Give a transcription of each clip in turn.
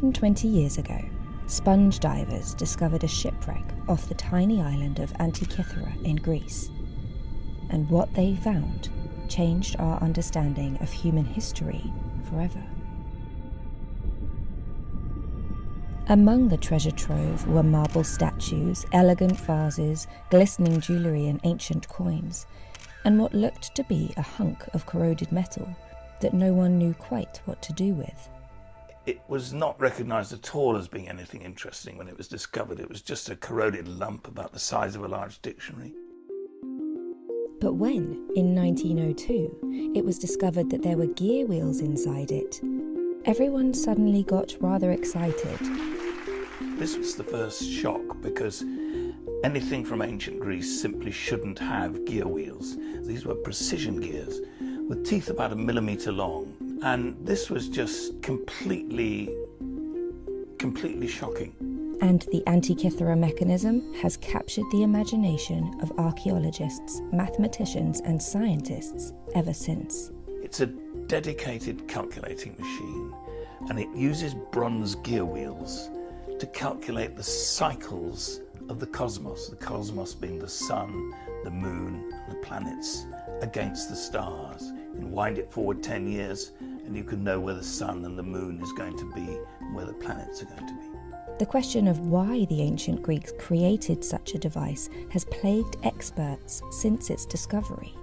120 years ago, sponge divers discovered a shipwreck off the tiny island of Antikythera in Greece. And what they found changed our understanding of human history forever. Among the treasure trove were marble statues, elegant vases, glistening jewellery and ancient coins, and what looked to be a hunk of corroded metal that no one knew quite what to do with. It was not recognised at all as being anything interesting when it was discovered. It was just a corroded lump about the size of a large dictionary. But when, in 1902, it was discovered that there were gear wheels inside it, everyone suddenly got rather excited. This was the first shock because anything from ancient Greece simply shouldn't have gear wheels. These were precision gears with teeth about 1 millimetre long. And this was just completely shocking. And the Antikythera Mechanism has captured the imagination of archaeologists, mathematicians and scientists ever since. It's a dedicated calculating machine, and it uses bronze gear wheels to calculate the cycles of the cosmos being the sun, the moon, the planets, against the stars. You can wind it forward 10 years, and you can know where the sun and the moon is going to be and where the planets are going to be. The question of why the ancient Greeks created such a device has plagued experts since its discovery.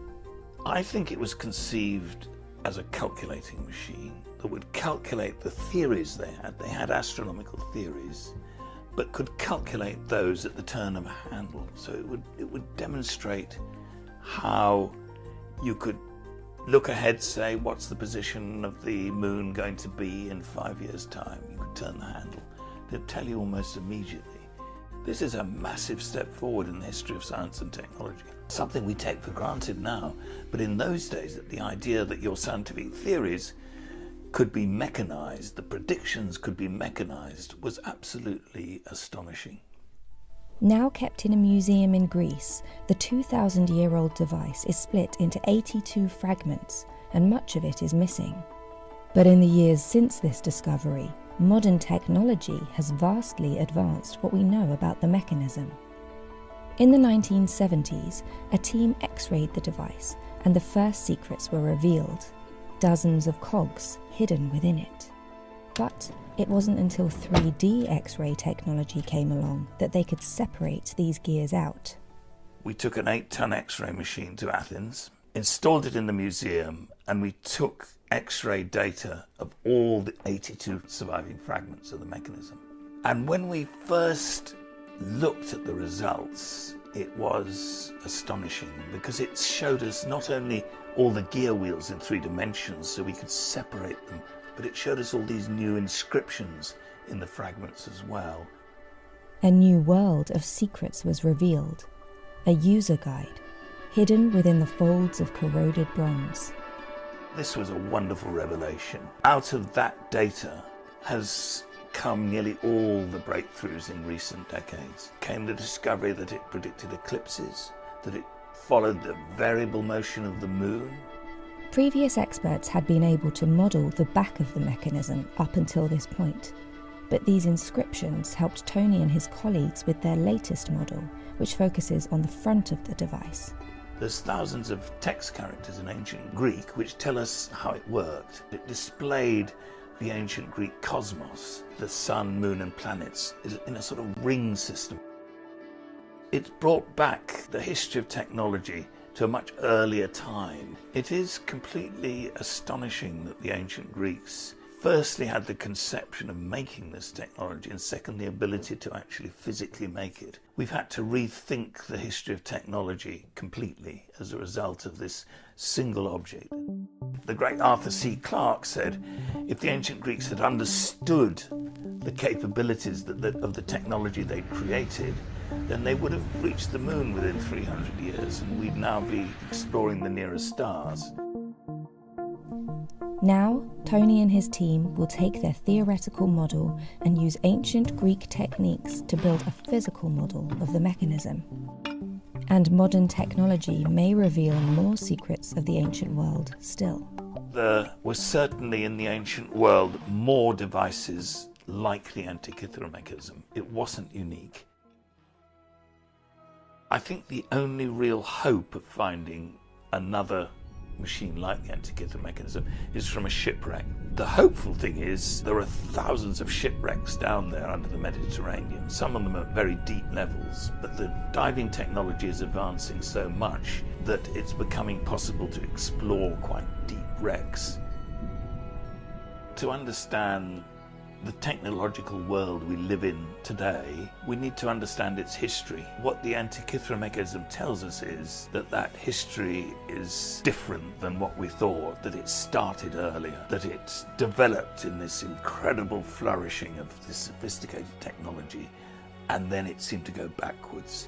I think it was conceived as a calculating machine that would calculate the theories they had. They had astronomical theories, but could calculate those at the turn of a handle. So it would demonstrate how you could look ahead, say, what's the position of the moon going to be in 5 years' time? You could turn the handle. They'd tell you almost immediately. This is a massive step forward in the history of science and technology. Something we take for granted now, but in those days, the idea that your scientific theories could be mechanized, the predictions could be mechanized, was absolutely astonishing. Now kept in a museum in Greece, the 2,000-year-old device is split into 82 fragments, and much of it is missing. But in the years since this discovery, modern technology has vastly advanced what we know about the mechanism. In the 1970s, a team X-rayed the device, and the first secrets were revealed. Dozens of cogs hidden within it. But it wasn't until 3D X-ray technology came along that they could separate these gears out. We took an 8-ton X-ray machine to Athens, installed it in the museum, and we took X-ray data of all the 82 surviving fragments of the mechanism. And when we first looked at the results, it was astonishing because it showed us not only all the gear wheels in 3 dimensions so we could separate them, but it showed us all these new inscriptions in the fragments as well. A new world of secrets was revealed, a user guide, hidden within the folds of corroded bronze. This was a wonderful revelation. Out of that data has come nearly all the breakthroughs in recent decades. Came the discovery that it predicted eclipses, that it followed the variable motion of the moon. Previous experts had been able to model the back of the mechanism up until this point, but these inscriptions helped Tony and his colleagues with their latest model, which focuses on the front of the device. There's thousands of text characters in ancient Greek which tell us how it worked. It displayed the ancient Greek cosmos, the sun, moon and planets, in a sort of ring system. It brought back the history of technology to a much earlier time. It is completely astonishing that the ancient Greeks firstly had the conception of making this technology, and second, the ability to actually physically make it. We've had to rethink the history of technology completely as a result of this single object. The great Arthur C. Clarke said, if the ancient Greeks had understood the capabilities of the technology they'd created, then they would have reached the moon within 300 years, and we'd now be exploring the nearest stars. Now, Tony and his team will take their theoretical model and use ancient Greek techniques to build a physical model of the mechanism. And modern technology may reveal more secrets of the ancient world still. There were certainly in the ancient world more devices like the Antikythera mechanism. It wasn't unique. I think the only real hope of finding another machine like the Antikythera mechanism is from a shipwreck. The hopeful thing is there are thousands of shipwrecks down there under the Mediterranean, some of them at very deep levels, but the diving technology is advancing so much that it's becoming possible to explore quite deep wrecks. To understand the technological world we live in today, we need to understand its history. What the Antikythera mechanism tells us is that that history is different than what we thought, that it started earlier, that it developed in this incredible flourishing of this sophisticated technology, and then it seemed to go backwards.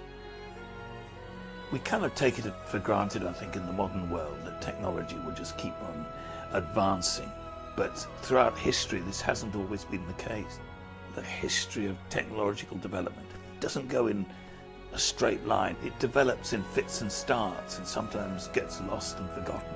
We kind of take it for granted, I think, in the modern world that technology will just keep on advancing. But throughout history, this hasn't always been the case. The history of technological development doesn't go in a straight line. It develops in fits and starts and sometimes gets lost and forgotten.